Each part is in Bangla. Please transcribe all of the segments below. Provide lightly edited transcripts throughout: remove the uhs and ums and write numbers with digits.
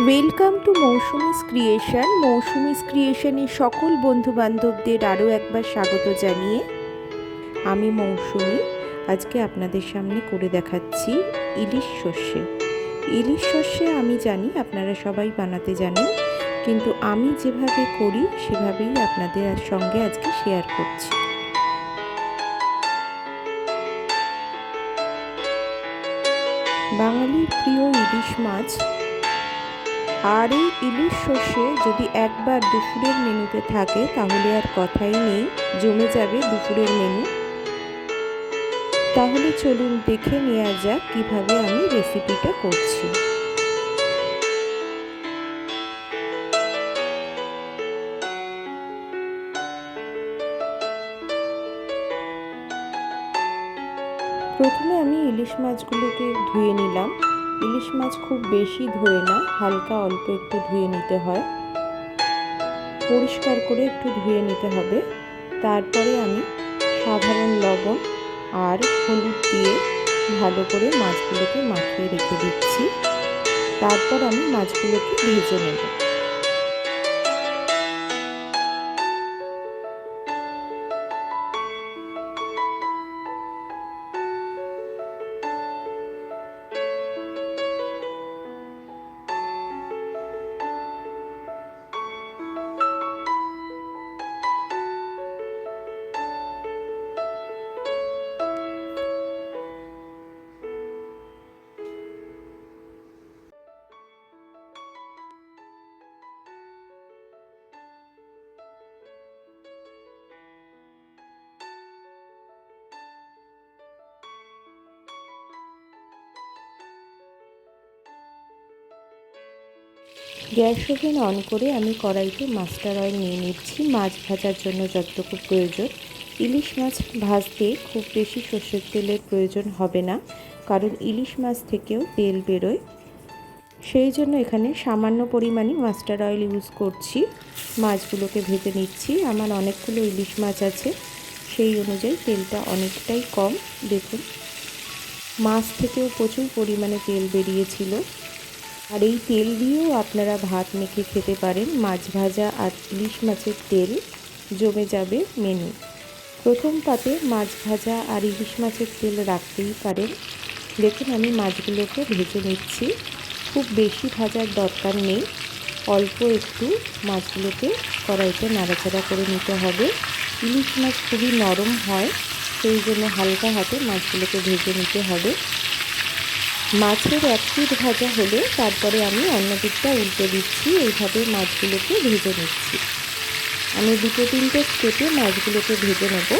Welcome to Mousumi's creation. Mousumi's ক্রিয়েশনের সকল বন্ধুবান্ধবদের আরও একবার স্বাগত জানিয়ে আমি মৌসুমি আজকে আপনাদের সামনে করে দেখাচ্ছি ইলিশ সর্ষে। ইলিশ সর্ষে আমি জানি আপনারা সবাই বানাতে জানেন, কিন্তু আমি যেভাবে করি সেভাবেই আপনাদের সঙ্গে আজকে শেয়ার করছি। বাঙালির প্রিয় ইলিশ মাছ, আর এই ইলিশ সর্ষে যদি একবার দুপুরের মেনুতে থাকে তাহলে আর কথাই নেই, জমে যাবে দুপুরের মেনু। তাহলে চলুন দেখে নেওয়া যাক কিভাবে আমি রেসিপিটা করছি। প্রথমে আমি ইলিশ মাছগুলোকে ধুয়ে নিলাম। ইলিশ মাছ খুব বেশি ধুয়ে না, হালকা অল্প একটু ধুয়ে নিতে হয়, পরিষ্কার করে একটু ধুয়ে নিতে হবে। তারপরে আমি সাধারণ লবণ আর হলুদ দিয়ে ভালো করে মাছগুলোকে মাখিয়ে রেখে দিচ্ছি। তারপর আমি মাছগুলোকে ভেজে নেব। গ্যাস ওভেন অন করে আমি কড়াইতে মাস্টার অয়েল নিয়ে নিচ্ছি মাছ ভাজার জন্য যতটুকু প্রয়োজন। ইলিশ মাছ ভাজতে খুব বেশি সর্ষের তেলের প্রয়োজন হবে না, কারণ ইলিশ মাছ থেকেও তেল বেরোয়। সেই জন্য এখানে সামান্য পরিমাণে মাস্টার অয়েল ইউজ করছি। মাছগুলোকে ভেজে নিচ্ছি। আমার অনেকগুলো ইলিশ মাছ আছে, সেই অনুযায়ী তেলটা অনেকটাই কম। দেখুন, মাছ থেকেও প্রচুর পরিমাণে তেল বেরিয়েছিল। আর এই তেল দিয়েও আপনারা ভাত মেখে খেতে পারেন। মাছ ভাজা আর ইলিশ মাছের তেল জমে যাবে মেনু। প্রথম পাতে মাছ ভাজা আর ইলিশ মাছের তেল রাখতেই পারেন। দেখুন, আমি মাছগুলোকে ভেজে নিচ্ছি। খুব বেশি ভাজার দরকার নেই, অল্প একটু মাছগুলোকে কড়াইতে নাড়াচাড়া করে নিতে হবে। ইলিশ মাছ খুবই নরম হয়, সেই জন্য হালকা হাতে মাছগুলোকে ভেজে নিতে হবে। মাছের এক পিঠ ভাজা হলে তারপরে আমি অন্য পিঠটা উল্টে দিচ্ছি। এইভাবে মাছগুলোকে ভেজে নিচ্ছি। আমি দুটো তিনটে স্টেপে মাছগুলোকে ভেজে নেব।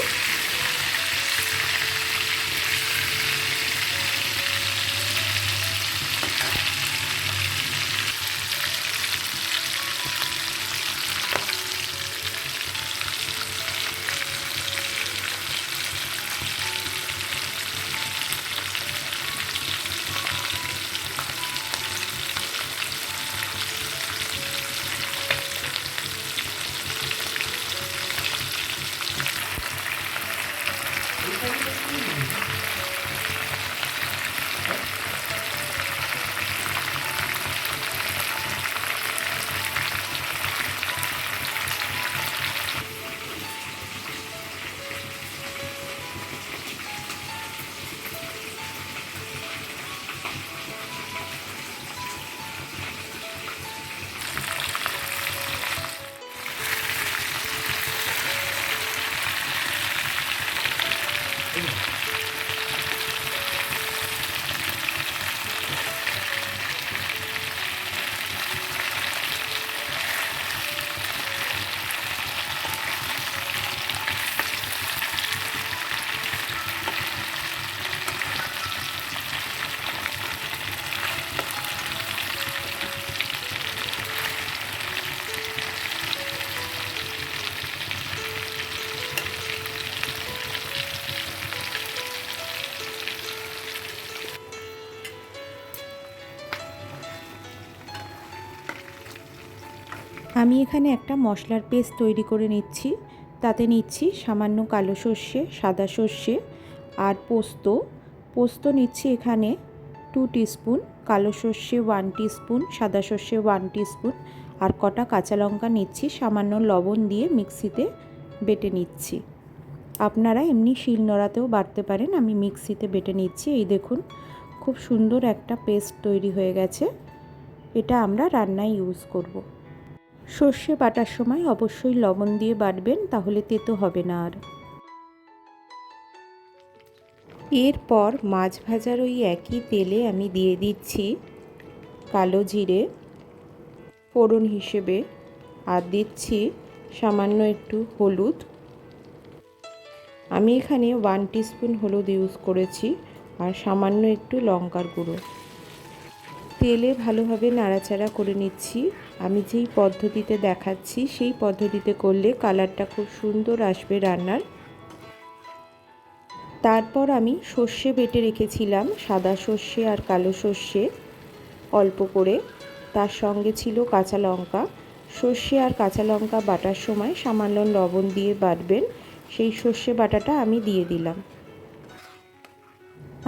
আমি এখানে একটা মশলার পেস্ট তৈরি করে নিচ্ছি। তাতে নিচ্ছি সামান্য কালো সর্ষে, সাদা সর্ষে আর পোস্ত। পোস্ত নিচ্ছি এখানে 2 টিস্পুন, কালো সর্ষে 1 টিস্পুন, সাদা সর্ষে 1 টিস্পুন আর কটা কাঁচা লঙ্কা নিচ্ছি, সামান্য লবণ দিয়ে মিক্সিতে বেটে নিচ্ছি। আপনারা এমনি শিলনোড়াতেও বাটতে পারেন, আমি মিক্সিতে বেটে নিচ্ছি। এই দেখুন খুব সুন্দর একটা পেস্ট তৈরি হয়ে গেছে। এটা আমরা রান্নায় ইউজ করব। সর্ষে বাটার সময় অবশ্যই লবণ দিয়ে বাটবেন, তাহলে তেতো হবে না আর। এরপর মাছ ভাজার ওই একই তেলে আমি দিয়ে দিচ্ছি কালো জিরে ফোড়ন হিসেবে, আর দিচ্ছি সামান্য একটু হলুদ। আমি এখানে 1 টিস্পুন হলুদ ইউজ করেছি আর সামান্য একটু লঙ্কার গুঁড়ো। তেলে ভালোভাবে নাড়াচাড়া করে নিচ্ছি। আমি যেই পদ্ধতিতে দেখাচ্ছি সেই পদ্ধতিতে করলে কালারটা খুব সুন্দর আসবে রান্নার। তারপর আমি সর্ষে বেটে রেখেছিলাম, সাদা সর্ষে আর কালো সর্ষে অল্প করে, তার সঙ্গে ছিল কাঁচা লঙ্কা। সর্ষে আর কাঁচা লঙ্কা বাটার সময় সামান্য লবণ দিয়ে বাটবেন। সেই সর্ষে বাটাটা আমি দিয়ে দিলাম।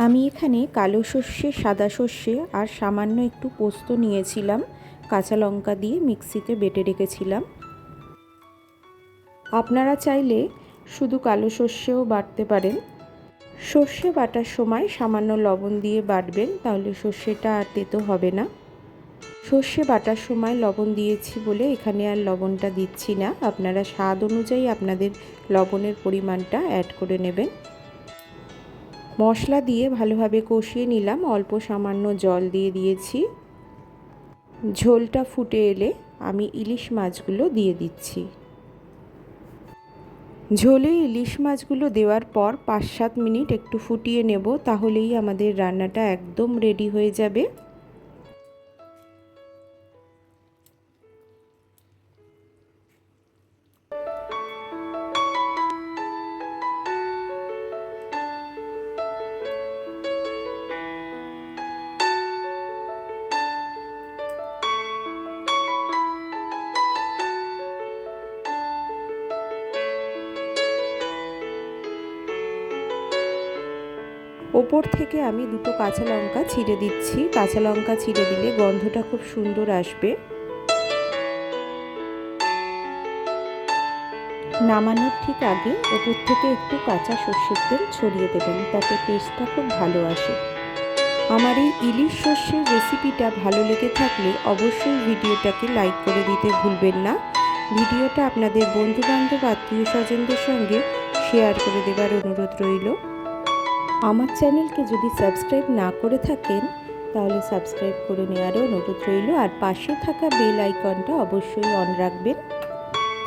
আমি এখানে কালো সর্ষে, সাদা সর্ষে আর সামান্য একটু পোস্ত নিয়েছিলাম, কাঁচা লঙ্কা দিয়ে মিক্সিতে বেটে রেখেছিলাম। আপনারা চাইলে শুধু কালো সর্ষেও বাটতে পারেন। সর্ষে বাটার সময় সামান্য লবণ দিয়ে বাটবেন, তাহলে সর্ষেটা আর তেতো হবে না। সর্ষে বাটার সময় লবণ দিয়েছি বলে এখানে আর লবণটা দিচ্ছি না। আপনারা স্বাদ অনুযায়ী আপনাদের লবণের পরিমাণটা অ্যাড করে নেবেন। মশলা দিয়ে ভালোভাবে কষিয়ে নিলাম, অল্প সামান্য জল দিয়ে দিয়েছি। ঝোলটা ফুটে এলে আমি ইলিশ মাছগুলো দিয়ে দিচ্ছি। ঝোলে ইলিশ মাছগুলো দেওয়ার পর 5-7 মিনিট একটু ফুটিয়ে নেব, তাহলেই আমাদের রান্নাটা একদম রেডি হয়ে যাবে। ওপর থেকে আমি 2টো কাঁচা লঙ্কা ছিঁড়ে দিচ্ছি। কাঁচা লঙ্কা ছিঁড়ে দিলে গন্ধটা খুব সুন্দর আসবে। নামানোর ঠিক আগে ওপর থেকে একটু কাঁচা সর্ষের তেল ছড়িয়ে দেবেন, তাতে টেস্টটা খুব ভালো আসে। আমার এই ইলিশ সর্ষের রেসিপিটা ভালো লেগে থাকলে অবশ্যই ভিডিওটাকে লাইক করে দিতে ভুলবেন না। ভিডিওটা আপনাদের বন্ধুবান্ধব, আত্মীয় স্বজনদের সঙ্গে শেয়ার করে দেবার অনুরোধ রইল। আমার চ্যানেলকে যদি সাবস্ক্রাইব না করে থাকেন তাহলে সাবস্ক্রাইব করে নেওয়ারও অনুরোধ রইল, আর পাশে থাকা বেল আইকনটা অবশ্যই অন রাখবেন,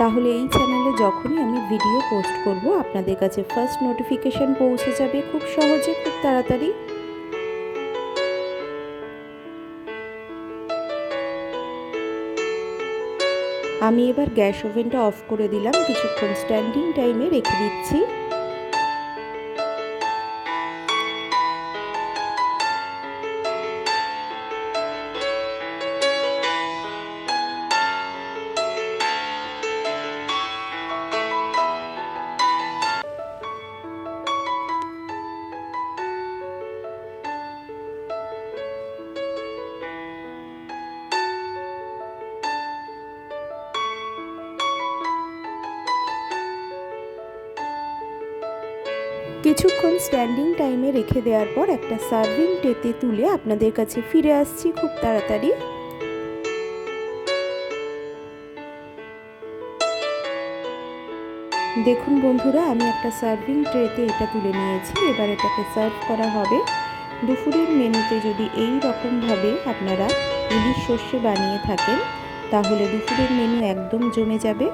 তাহলে এই চ্যানেলে যখনই আমি ভিডিও পোস্ট করব আপনাদের কাছে ফার্স্ট নোটিফিকেশন পৌঁছে যাবে খুব সহজে, খুব তাড়াতাড়ি। আমি এবার গ্যাস ওভেনটা অফ করে দিলাম, কিছুক্ষণ স্ট্যান্ডিং টাইমে রেখে দিচ্ছি। কিছুক্ষণ স্ট্যান্ডিং টাইমে রেখে দেওয়ার পর একটা সার্ভিং ট্রেতে তুলে আপনাদের কাছে ফিরে আসছি খুব তাড়াতাড়ি। দেখুন বন্ধুরা, আমি একটা সার্ভিং ট্রেতে এটা তুলে নিয়েছি। এবার এটাকে সার্ভ করা হবে। দুপুরের মেনুতে যদি এই রকমভাবে আপনারা ইলিশ সর্ষে বানিয়ে থাকেন তাহলে দুপুরের মেনু একদম জমে যাবে।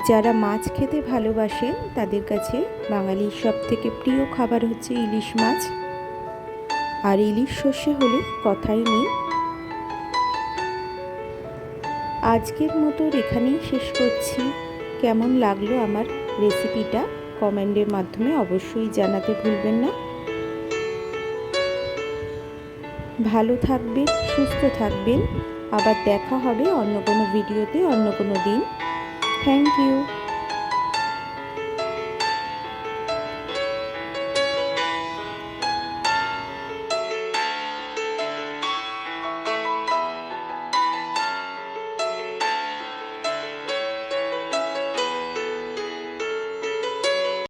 যারা মাছ খেতে ভালোবাসেন তাদের কাছে বাঙালির সবথেকে প্রিয় খাবার হচ্ছে ইলিশ মাছ, আর ইলিশ সর্ষে হলে কথাই নেই। আজকের মতো এখানেই শেষ করছি। কেমন লাগলো আমার রেসিপিটা কমেন্টের মাধ্যমে অবশ্যই জানাতে ভুলবেন না। ভালো থাকবেন, সুস্থ থাকবেন। আবার দেখা হবে অন্য কোনো ভিডিওতে, অন্য কোনো দিন। Thank you.